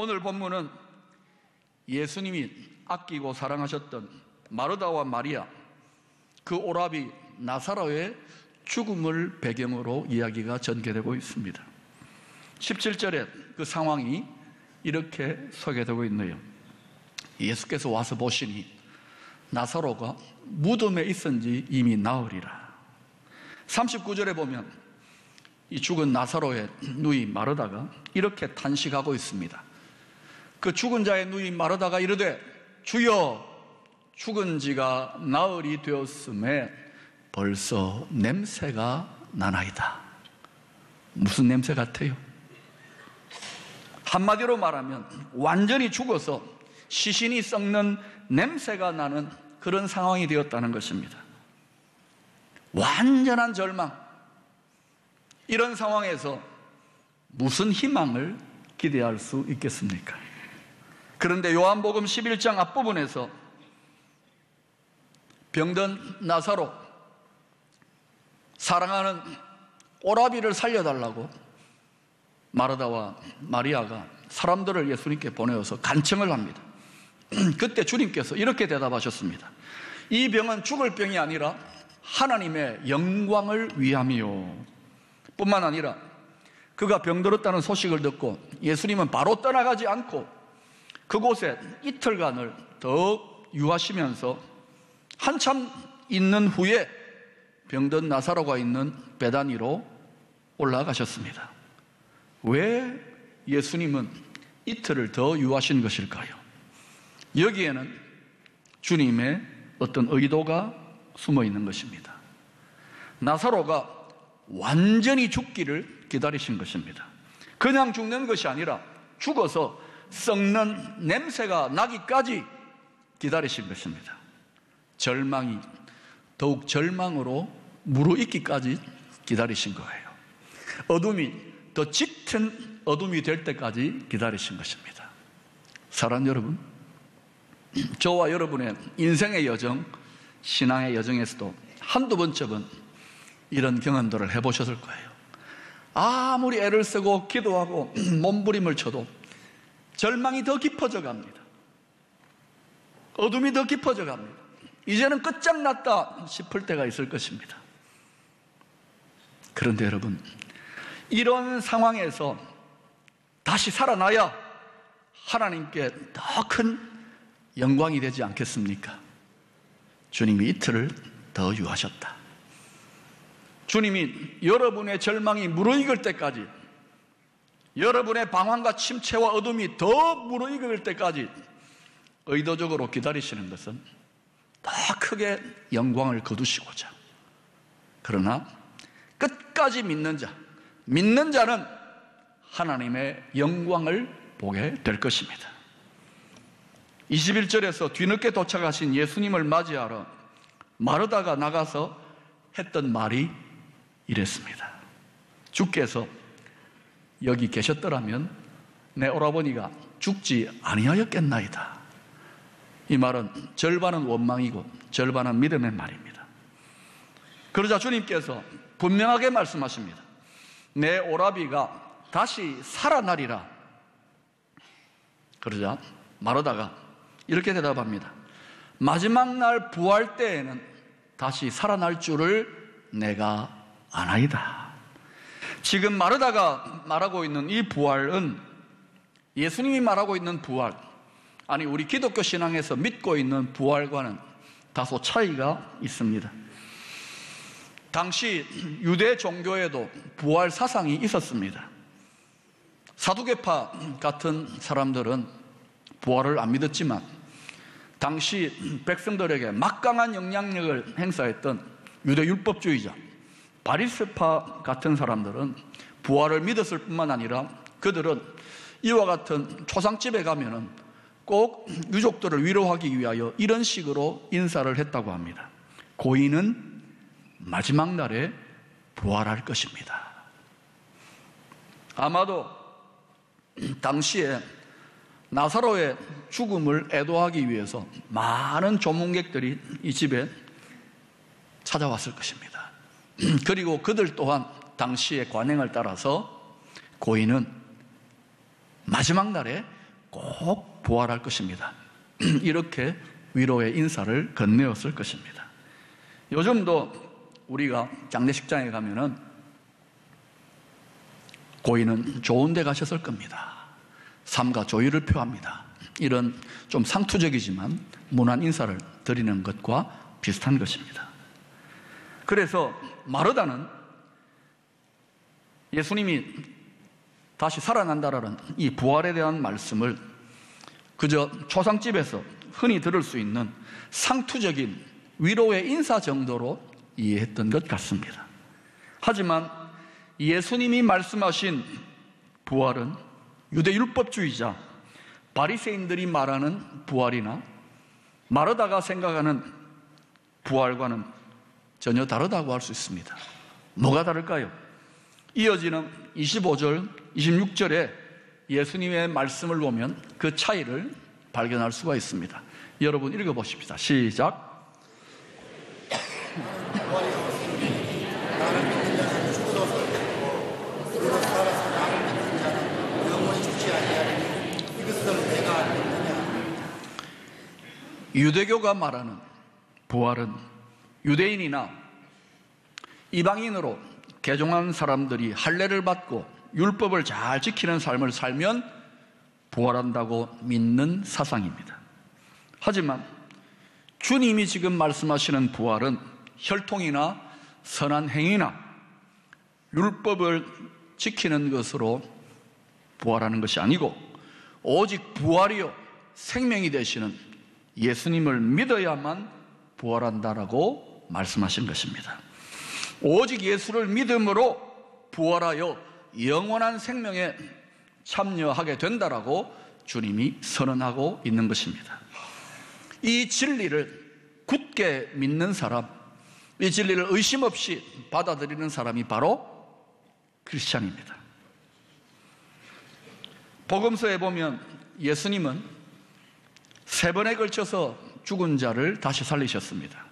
오늘 본문은 예수님이 아끼고 사랑하셨던 마르다와 마리아, 그 오라비 나사로의 죽음을 배경으로 이야기가 전개되고 있습니다. 17절에 그 상황이 이렇게 소개되고 있네요. 예수께서 와서 보시니 나사로가 무덤에 있은지 이미 나으리라. 39절에 보면 이 죽은 나사로의 누이 마르다가 이렇게 탄식하고 있습니다. 그 죽은 자의 누이 마르다가 이르되 주여, 죽은 지가 나흘이 되었음에 벌써 냄새가 나나이다. 무슨 냄새 같아요? 한마디로 말하면 완전히 죽어서 시신이 썩는 냄새가 나는 그런 상황이 되었다는 것입니다. 완전한 절망. 이런 상황에서 무슨 희망을 기대할 수 있겠습니까? 그런데 요한복음 11장 앞부분에서 병든 나사로, 사랑하는 오라비를 살려달라고 마르다와 마리아가 사람들을 예수님께 보내어서 간청을 합니다. 그때 주님께서 이렇게 대답하셨습니다. 이 병은 죽을 병이 아니라 하나님의 영광을 위함이요. 뿐만 아니라 그가 병들었다는 소식을 듣고 예수님은 바로 떠나가지 않고 그곳에 이틀간을 더욱 유하시면서 한참 있는 후에 병든 나사로가 있는 베다니로 올라가셨습니다. 왜 예수님은 이틀을 더 유하신 것일까요? 여기에는 주님의 어떤 의도가 숨어 있는 것입니다. 나사로가 완전히 죽기를 기다리신 것입니다. 그냥 죽는 것이 아니라 죽어서 썩는 냄새가 나기까지 기다리신 것입니다. 절망이 더욱 절망으로 무르익기까지 기다리신 거예요. 어둠이 더 짙은 어둠이 될 때까지 기다리신 것입니다. 사랑하는 여러분, 저와 여러분의 인생의 여정, 신앙의 여정에서도 한두 번쯤은 이런 경험들을 해보셨을 거예요. 아무리 애를 쓰고 기도하고 몸부림을 쳐도 절망이 더 깊어져 갑니다. 어둠이 더 깊어져 갑니다. 이제는 끝장났다 싶을 때가 있을 것입니다. 그런데 여러분, 이런 상황에서 다시 살아나야 하나님께 더 큰 영광이 되지 않겠습니까? 주님이 이틀을 더 유하셨다. 주님이 여러분의 절망이 무르익을 때까지, 여러분의 방황과 침체와 어둠이 더 무르익을 때까지 의도적으로 기다리시는 것은 더 크게 영광을 거두시고자. 그러나 끝까지 믿는 자, 믿는 자는 하나님의 영광을 보게 될 것입니다. 21절에서 뒤늦게 도착하신 예수님을 맞이하러 마르다가 나가서 했던 말이 이랬습니다. 주께서 여기 계셨더라면 내 오라버니가 죽지 아니하였겠나이다. 이 말은 절반은 원망이고 절반은 믿음의 말입니다. 그러자 주님께서 분명하게 말씀하십니다. 내 오라비가 다시 살아나리라. 그러자 마르다가 이렇게 대답합니다. 마지막 날 부활 때에는 다시 살아날 줄을 내가 아나이다. 지금 마르다가 말하고 있는 이 부활은 예수님이 말하고 있는 부활, 아니 우리 기독교 신앙에서 믿고 있는 부활과는 다소 차이가 있습니다. 당시 유대 종교에도 부활 사상이 있었습니다. 사두개파 같은 사람들은 부활을 안 믿었지만 당시 백성들에게 막강한 영향력을 행사했던 유대 율법주의자 바리새파 같은 사람들은 부활을 믿었을 뿐만 아니라 그들은 이와 같은 초상집에 가면은 꼭 유족들을 위로하기 위하여 이런 식으로 인사를 했다고 합니다. 고인은 마지막 날에 부활할 것입니다. 아마도 당시에 나사로의 죽음을 애도하기 위해서 많은 조문객들이 이 집에 찾아왔을 것입니다. 그리고 그들 또한 당시의 관행을 따라서 고인은 마지막 날에 꼭 부활할 것입니다. 이렇게 위로의 인사를 건네었을 것입니다. 요즘도 우리가 장례식장에 가면은 고인은 좋은 데 가셨을 겁니다. 삼가 조의를 표합니다. 이런 좀 상투적이지만 무난 인사를 드리는 것과 비슷한 것입니다. 그래서 마르다는 예수님이 다시 살아난다라는 이 부활에 대한 말씀을 그저 초상집에서 흔히 들을 수 있는 상투적인 위로의 인사 정도로 이해했던 것 같습니다. 하지만 예수님이 말씀하신 부활은 유대 율법주의자 바리새인들이 말하는 부활이나 마르다가 생각하는 부활과는 전혀 다르다고 할 수 있습니다. 뭐가 다를까요? 이어지는 25절, 26절에 예수님의 말씀을 보면 그 차이를 발견할 수가 있습니다. 여러분 읽어보십시다. 시작. 유대교가 말하는 부활은 유대인이나 이방인으로 개종한 사람들이 할례를 받고 율법을 잘 지키는 삶을 살면 부활한다고 믿는 사상입니다. 하지만 주님이 지금 말씀하시는 부활은 혈통이나 선한 행위나 율법을 지키는 것으로 부활하는 것이 아니고 오직 부활이요 생명이 되시는 예수님을 믿어야만 부활한다라고 말씀하신 것입니다. 오직 예수를 믿음으로 부활하여 영원한 생명에 참여하게 된다라고 주님이 선언하고 있는 것입니다. 이 진리를 굳게 믿는 사람, 이 진리를 의심 없이 받아들이는 사람이 바로 크리스찬입니다. 복음서에 보면 예수님은 3번에 걸쳐서 죽은 자를 다시 살리셨습니다.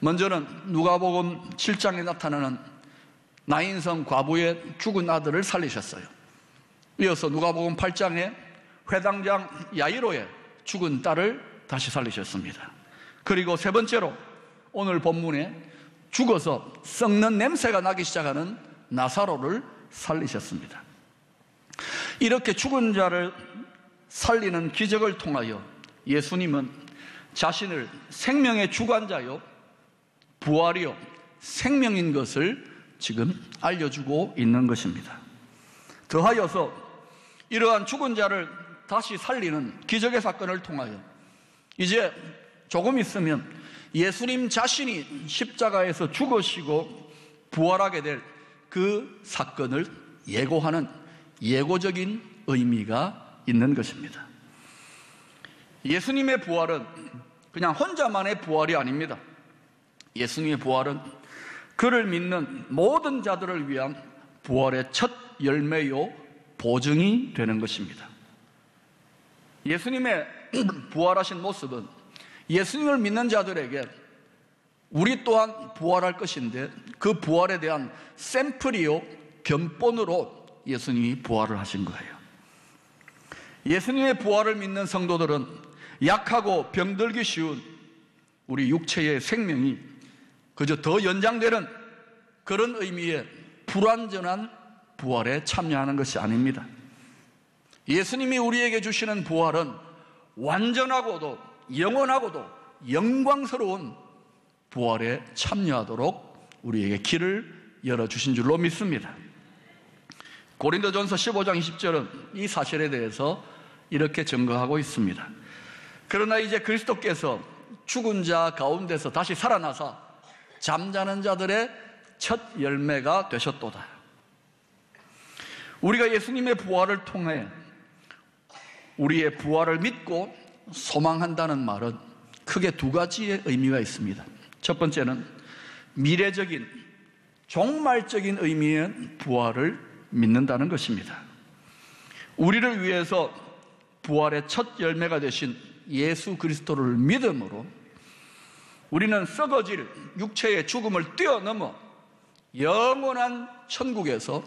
먼저는 누가복음 7장에 나타나는 나인성 과부의 죽은 아들을 살리셨어요. 이어서 누가복음 8장에 회당장 야이로의 죽은 딸을 다시 살리셨습니다. 그리고 3번째로 오늘 본문에 죽어서 썩는 냄새가 나기 시작하는 나사로를 살리셨습니다. 이렇게 죽은 자를 살리는 기적을 통하여 예수님은 자신을 생명의 주관자요 부활이요 생명인 것을 지금 알려주고 있는 것입니다. 더하여서 이러한 죽은 자를 다시 살리는 기적의 사건을 통하여 이제 조금 있으면 예수님 자신이 십자가에서 죽으시고 부활하게 될 그 사건을 예고하는 예고적인 의미가 있는 것입니다. 예수님의 부활은 그냥 혼자만의 부활이 아닙니다. 예수님의 부활은 그를 믿는 모든 자들을 위한 부활의 첫 열매요 보증이 되는 것입니다. 예수님의 부활하신 모습은 예수님을 믿는 자들에게 우리 또한 부활할 것인데 그 부활에 대한 샘플이요 견본으로 예수님이 부활을 하신 거예요. 예수님의 부활을 믿는 성도들은 약하고 병들기 쉬운 우리 육체의 생명이 그저 더 연장되는 그런 의미의 불완전한 부활에 참여하는 것이 아닙니다. 예수님이 우리에게 주시는 부활은 완전하고도 영원하고도 영광스러운 부활에 참여하도록 우리에게 길을 열어주신 줄로 믿습니다. 고린도전서 15장 20절은 이 사실에 대해서 이렇게 증거하고 있습니다. 그러나 이제 그리스도께서 죽은 자 가운데서 다시 살아나사 잠자는 자들의 첫 열매가 되셨도다. 우리가 예수님의 부활을 통해 우리의 부활을 믿고 소망한다는 말은 크게 2가지의 의미가 있습니다. 첫 번째는 미래적인 종말적인 의미의 부활을 믿는다는 것입니다. 우리를 위해서 부활의 첫 열매가 되신 예수 그리스도를 믿음으로 우리는 썩어질 육체의 죽음을 뛰어넘어 영원한 천국에서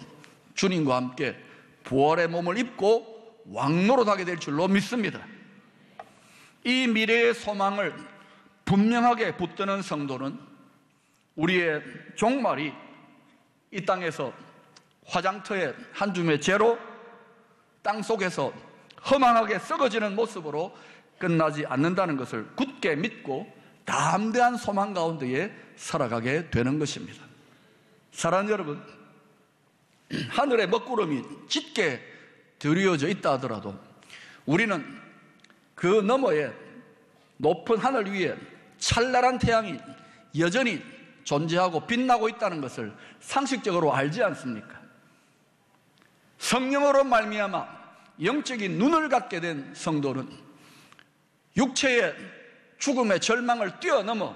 주님과 함께 부활의 몸을 입고 왕노릇하게 될 줄로 믿습니다. 이 미래의 소망을 분명하게 붙드는 성도는 우리의 종말이 이 땅에서 화장터의 한 줌의 재로 땅 속에서 허망하게 썩어지는 모습으로 끝나지 않는다는 것을 굳게 믿고 담대한 소망 가운데에 살아가게 되는 것입니다. 사랑하는 여러분, 하늘의 먹구름이 짙게 드리워져 있다 하더라도 우리는 그 너머에 높은 하늘 위에 찬란한 태양이 여전히 존재하고 빛나고 있다는 것을 상식적으로 알지 않습니까? 성령으로 말미암아 영적인 눈을 갖게 된 성도는 육체의 죽음의 절망을 뛰어넘어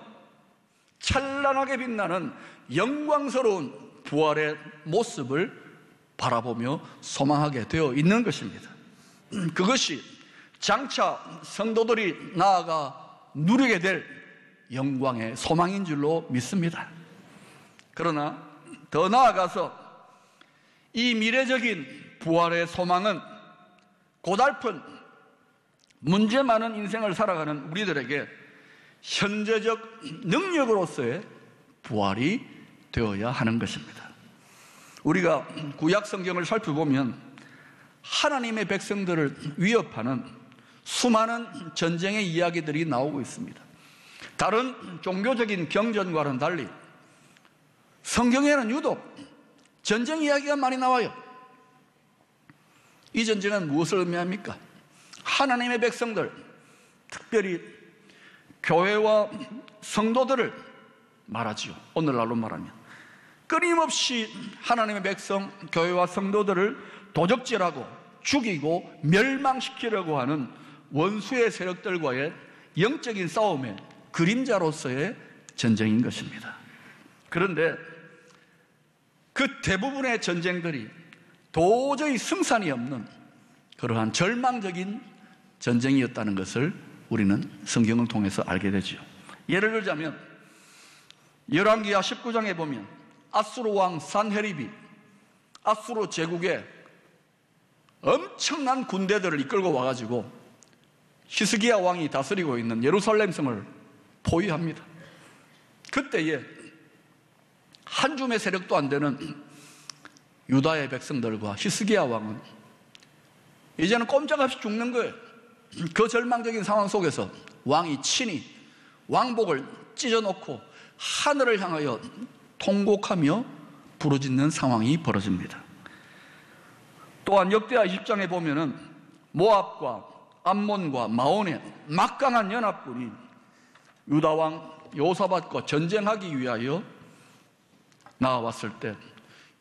찬란하게 빛나는 영광스러운 부활의 모습을 바라보며 소망하게 되어 있는 것입니다. 그것이 장차 성도들이 나아가 누리게 될 영광의 소망인 줄로 믿습니다. 그러나 더 나아가서 이 미래적인 부활의 소망은 고달픈 문제 많은 인생을 살아가는 우리들에게 현재적 능력으로서의 부활이 되어야 하는 것입니다. 우리가 구약 성경을 살펴보면 하나님의 백성들을 위협하는 수많은 전쟁의 이야기들이 나오고 있습니다. 다른 종교적인 경전과는 달리 성경에는 유독 전쟁 이야기가 많이 나와요. 이 전쟁은 무엇을 의미합니까? 하나님의 백성들, 특별히 교회와 성도들을 말하지요. 오늘날로 말하면 끊임없이 하나님의 백성, 교회와 성도들을 도적질하고 죽이고 멸망시키려고 하는 원수의 세력들과의 영적인 싸움의 그림자로서의 전쟁인 것입니다. 그런데 그 대부분의 전쟁들이 도저히 승산이 없는 그러한 절망적인 전쟁이었다는 것을 우리는 성경을 통해서 알게 되죠. 예를 들자면 열왕기하 19장에 보면 아수르 왕 산헤립이 아수르 제국에 엄청난 군대들을 이끌고 와가지고 히스기야 왕이 다스리고 있는 예루살렘 성을 포위합니다. 그때에 한 줌의 세력도 안 되는 유다의 백성들과 히스기야 왕은 이제는 꼼짝없이 죽는 거예요. 그 절망적인 상황 속에서 왕이 친히 왕복을 찢어놓고 하늘을 향하여 통곡하며 부르짖는 상황이 벌어집니다. 또한 역대하 20장에 보면은 모압과 암몬과 마온의 막강한 연합군이 유다 왕 여호사밧과 전쟁하기 위하여 나와왔을 때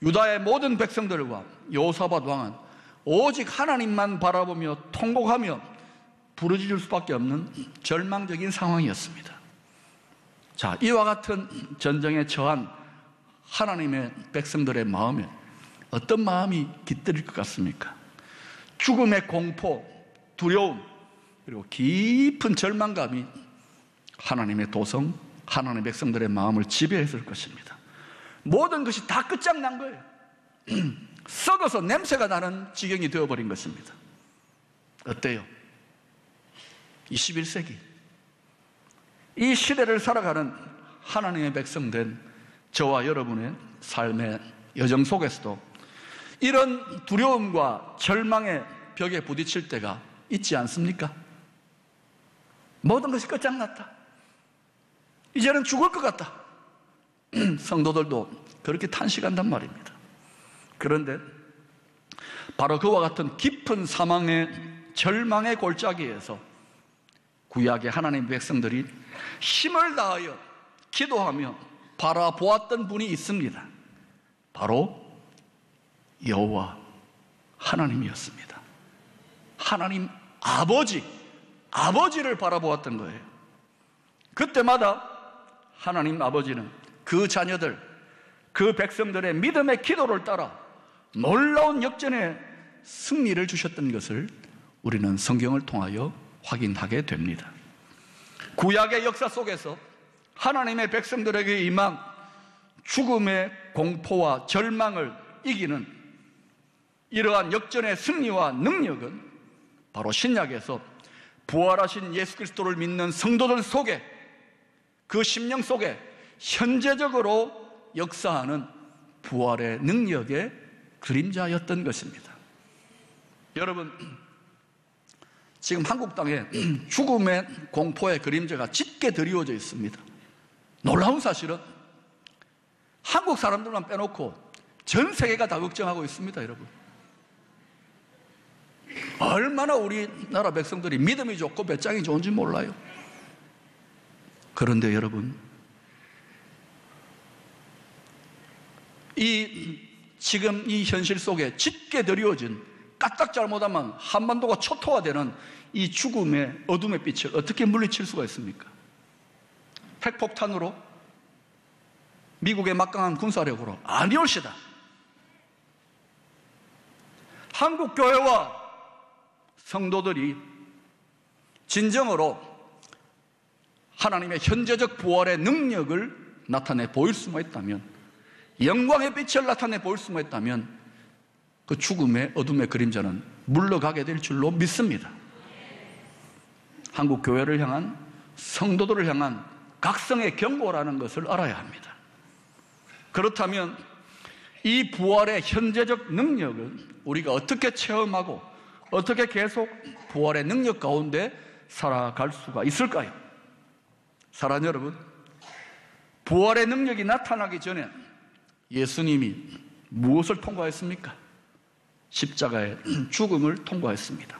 유다의 모든 백성들과 여호사밧 왕은 오직 하나님만 바라보며 통곡하며 부르짖을 수밖에 없는 절망적인 상황이었습니다. 자, 이와 같은 전쟁에 처한 하나님의 백성들의 마음에 어떤 마음이 깃들일 것 같습니까? 죽음의 공포, 두려움, 그리고 깊은 절망감이 하나님의 도성, 하나님의 백성들의 마음을 지배했을 것입니다. 모든 것이 다 끝장난 거예요. 썩어서 냄새가 나는 지경이 되어버린 것입니다. 어때요? 21세기 이 시대를 살아가는 하나님의 백성된 저와 여러분의 삶의 여정 속에서도 이런 두려움과 절망의 벽에 부딪힐 때가 있지 않습니까? 모든 것이 끝장났다. 이제는 죽을 것 같다. 성도들도 그렇게 탄식한단 말입니다. 그런데 바로 그와 같은 깊은 사망의 절망의 골짜기에서 구약의 하나님의 백성들이 힘을 다하여 기도하며 바라보았던 분이 있습니다. 바로 여호와 하나님이었습니다. 하나님 아버지를 바라보았던 거예요. 그때마다 하나님 아버지는 그 자녀들, 그 백성들의 믿음의 기도를 따라 놀라운 역전의 승리를 주셨던 것을 우리는 성경을 통하여 확인하게 됩니다. 구약의 역사 속에서 하나님의 백성들에게 임한 죽음의 공포와 절망을 이기는 이러한 역전의 승리와 능력은 바로 신약에서 부활하신 예수 그리스도를 믿는 성도들 속에, 그 심령 속에 현재적으로 역사하는 부활의 능력의 그림자였던 것입니다. 여러분, 지금 한국 땅에 죽음의 공포의 그림자가 짙게 드리워져 있습니다. 놀라운 사실은 한국 사람들만 빼놓고 전 세계가 다 걱정하고 있습니다. 여러분, 얼마나 우리나라 백성들이 믿음이 좋고 배짱이 좋은지 몰라요. 그런데 여러분, 지금 이 현실 속에 짙게 드리워진, 까딱 잘못하면 한반도가 초토화되는 이 죽음의 어둠의 빛을 어떻게 물리칠 수가 있습니까? 핵폭탄으로? 미국의 막강한 군사력으로? 아니올시다. 한국 교회와 성도들이 진정으로 하나님의 현재적 부활의 능력을 나타내 보일 수만 있다면, 영광의 빛을 나타내 보일 수만 있다면, 그 죽음의 어둠의 그림자는 물러가게 될 줄로 믿습니다. 한국 교회를 향한, 성도들을 향한 각성의 경고라는 것을 알아야 합니다. 그렇다면 이 부활의 현재적 능력을 우리가 어떻게 체험하고 어떻게 계속 부활의 능력 가운데 살아갈 수가 있을까요? 사랑하는 여러분, 부활의 능력이 나타나기 전에 예수님이 무엇을 통과했습니까? 십자가의 죽음을 통과했습니다.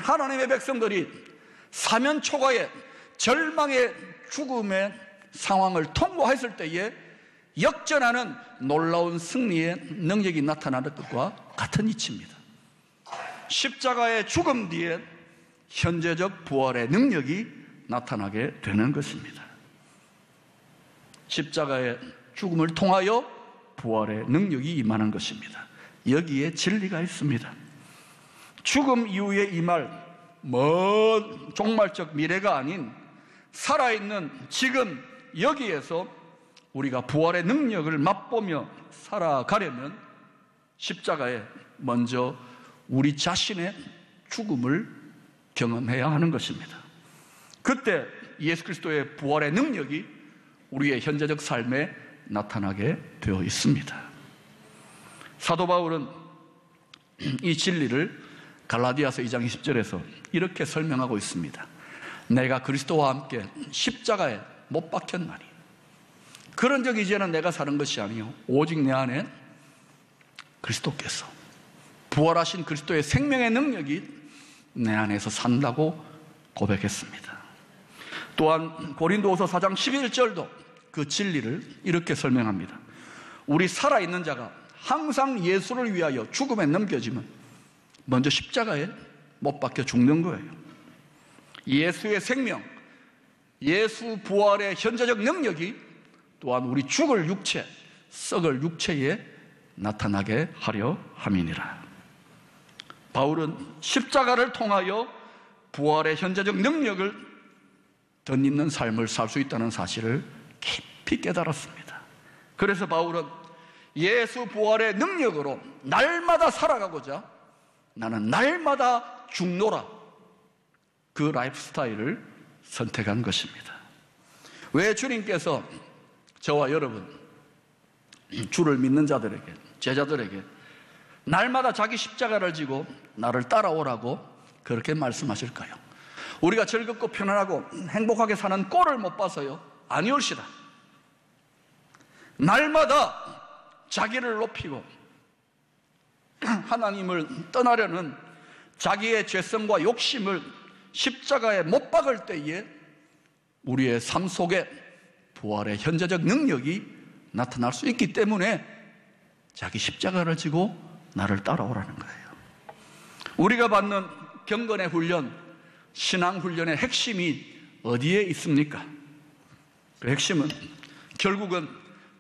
하나님의 백성들이 사면 초가의 절망의 죽음의 상황을 통과했을 때에 역전하는 놀라운 승리의 능력이 나타나는 것과 같은 이치입니다. 십자가의 죽음 뒤에 현재적 부활의 능력이 나타나게 되는 것입니다. 십자가의 죽음을 통하여 부활의 능력이 임하는 것입니다. 여기에 진리가 있습니다. 죽음 이후에 임할 먼 종말적 미래가 아닌 살아있는 지금 여기에서 우리가 부활의 능력을 맛보며 살아가려면 십자가에 먼저 우리 자신의 죽음을 경험해야 하는 것입니다. 그때 예수 그리스도의 부활의 능력이 우리의 현재적 삶에 나타나게 되어 있습니다. 사도 바울은 이 진리를 갈라디아서 2장 20절에서 이렇게 설명하고 있습니다. 내가 그리스도와 함께 십자가에 못 박혔나니 그런 적 이제는 내가 사는 것이 아니요 오직 내 안에 그리스도께서, 부활하신 그리스도의 생명의 능력이 내 안에서 산다고 고백했습니다. 또한 고린도후서 4장 11절도 그 진리를 이렇게 설명합니다. 우리 살아있는 자가 항상 예수를 위하여 죽음에 넘겨지면 먼저 십자가에 못 박혀 죽는 거예요. 예수의 생명, 예수 부활의 현재적 능력이 또한 우리 죽을 육체, 썩을 육체에 나타나게 하려 함이니라. 바울은 십자가를 통하여 부활의 현재적 능력을 덧입는 삶을 살 수 있다는 사실을 깊이 깨달았습니다. 그래서 바울은 예수 부활의 능력으로 날마다 살아가고자 나는 날마다 죽노라, 그 라이프 스타일을 선택한 것입니다. 왜 주님께서 저와 여러분, 주를 믿는 자들에게, 제자들에게 날마다 자기 십자가를 지고 나를 따라오라고 그렇게 말씀하실까요? 우리가 즐겁고 편안하고 행복하게 사는 꼴을 못 봐서요? 아니올시다. 날마다 자기를 높이고 하나님을 떠나려는 자기의 죄성과 욕심을 십자가에 못 박을 때에 우리의 삶 속에 부활의 현재적 능력이 나타날 수 있기 때문에 자기 십자가를 지고 나를 따라오라는 거예요. 우리가 받는 경건의 훈련, 신앙 훈련의 핵심이 어디에 있습니까? 그 핵심은 결국은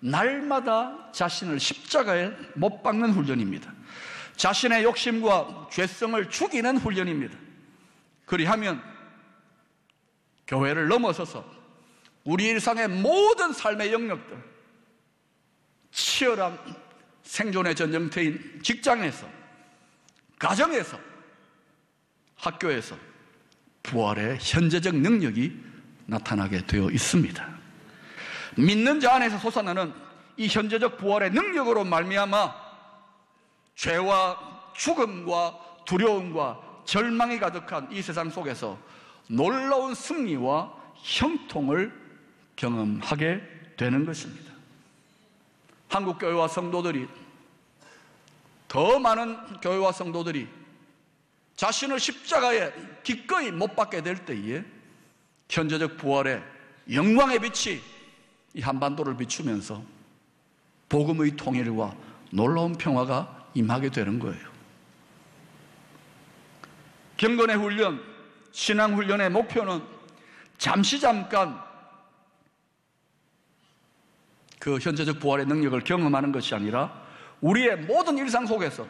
날마다 자신을 십자가에 못 박는 훈련입니다. 자신의 욕심과 죄성을 죽이는 훈련입니다. 그리하면 교회를 넘어서서 우리 일상의 모든 삶의 영역들, 치열한 생존의 전쟁터인 직장에서, 가정에서, 학교에서 부활의 현재적 능력이 나타나게 되어 있습니다. 믿는 자 안에서 솟아나는 이 현재적 부활의 능력으로 말미암아 죄와 죽음과 두려움과 절망이 가득한 이 세상 속에서 놀라운 승리와 형통을 경험하게 되는 것입니다. 한국교회와 성도들이, 더 많은 교회와 성도들이 자신을 십자가에 기꺼이 못 박게 될 때에 현재적 부활의 영광의 빛이 이 한반도를 비추면서 복음의 통일과 놀라운 평화가 임하게 되는 거예요. 경건의 훈련, 신앙훈련의 목표는 잠깐 그 현재적 부활의 능력을 경험하는 것이 아니라 우리의 모든 일상 속에서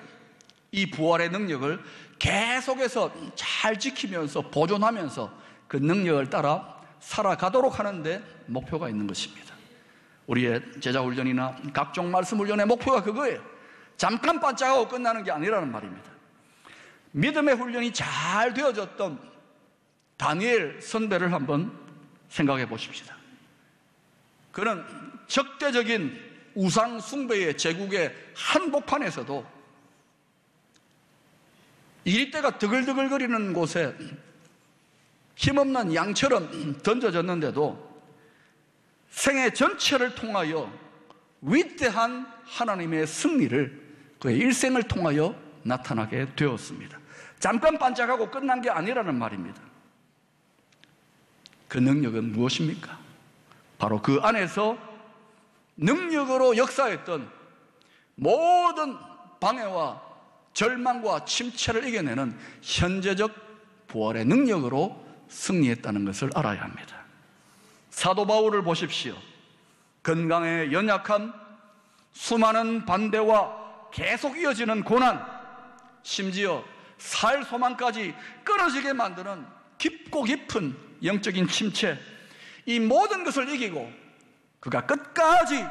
이 부활의 능력을 계속해서 잘 지키면서 보존하면서 그 능력을 따라 살아가도록 하는데 목표가 있는 것입니다. 우리의 제자훈련이나 각종 말씀훈련의 목표가 그거예요. 잠깐 반짝하고 끝나는 게 아니라는 말입니다. 믿음의 훈련이 잘 되어졌던 다니엘 선배를 한번 생각해 보십시다. 그는 적대적인 우상 숭배의 제국의 한복판에서도 이리떼가 드글드글거리는 곳에 힘없는 양처럼 던져졌는데도 생애 전체를 통하여 위대한 하나님의 승리를 그의 일생을 통하여 나타나게 되었습니다. 잠깐 반짝하고 끝난 게 아니라는 말입니다. 그 능력은 무엇입니까? 바로 그 안에서 능력으로 역사했던 모든 방해와 절망과 침체를 이겨내는 현재적 부활의 능력으로 승리했다는 것을 알아야 합니다. 사도 바울을 보십시오. 건강의 연약함, 수많은 반대와 계속 이어지는 고난, 심지어 살 소망까지 끊어지게 만드는 깊고 깊은 영적인 침체, 이 모든 것을 이기고 그가 끝까지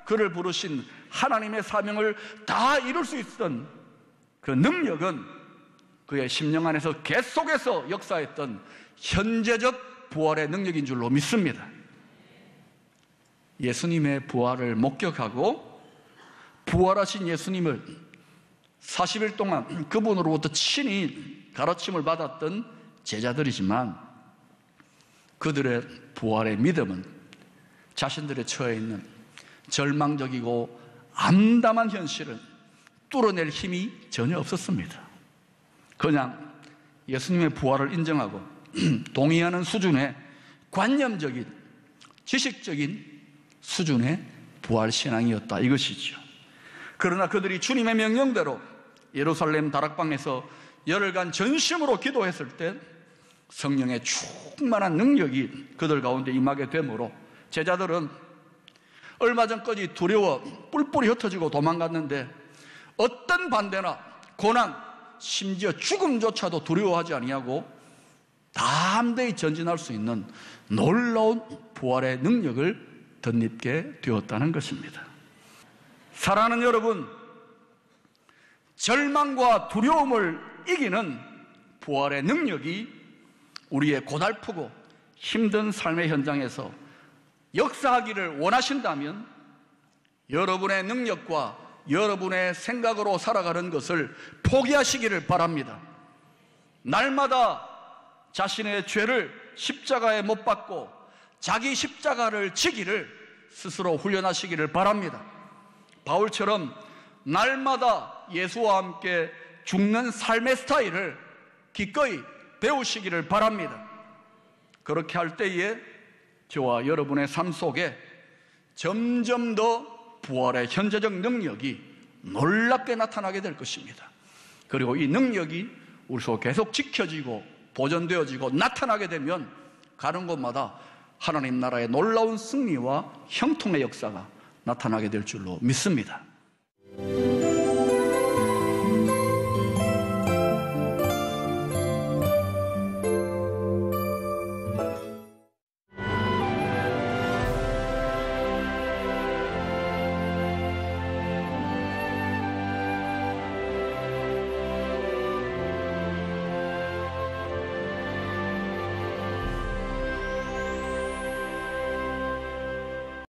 그를 부르신 하나님의 사명을 다 이룰 수 있었던 그 능력은 그의 심령 안에서 계속해서 역사했던 현재적 부활의 능력인 줄로 믿습니다. 예수님의 부활을 목격하고 부활하신 예수님을 40일 동안 그분으로부터 친히 가르침을 받았던 제자들이지만 그들의 부활의 믿음은 자신들의 처해 있는 절망적이고 암담한 현실을 뚫어낼 힘이 전혀 없었습니다. 그냥 예수님의 부활을 인정하고 동의하는 수준의 관념적인 지식적인 수준의 부활신앙이었다 이것이죠. 그러나 그들이 주님의 명령대로 예루살렘 다락방에서 열흘간 전심으로 기도했을 때 성령의 충만한 능력이 그들 가운데 임하게 되므로 제자들은 얼마 전까지 두려워 뿔뿔이 흩어지고 도망갔는데 어떤 반대나 고난, 심지어 죽음조차도 두려워하지 아니하고 담대히 전진할 수 있는 놀라운 부활의 능력을 덧입게 되었다는 것입니다. 사랑하는 여러분, 절망과 두려움을 이기는 부활의 능력이 우리의 고달프고 힘든 삶의 현장에서 역사하기를 원하신다면 여러분의 능력과 여러분의 생각으로 살아가는 것을 포기하시기를 바랍니다. 날마다 자신의 죄를 십자가에 못 박고 자기 십자가를 지기를 스스로 훈련하시기를 바랍니다. 바울처럼 날마다 예수와 함께 죽는 삶의 스타일을 기꺼이 배우시기를 바랍니다. 그렇게 할 때에 저와 여러분의 삶 속에 점점 더 부활의 현재적 능력이 놀랍게 나타나게 될 것입니다. 그리고 이 능력이 우리 속에 계속 지켜지고 보존되어지고 나타나게 되면 가는 곳마다 하나님 나라의 놀라운 승리와 형통의 역사가 나타나게 될 줄로 믿습니다.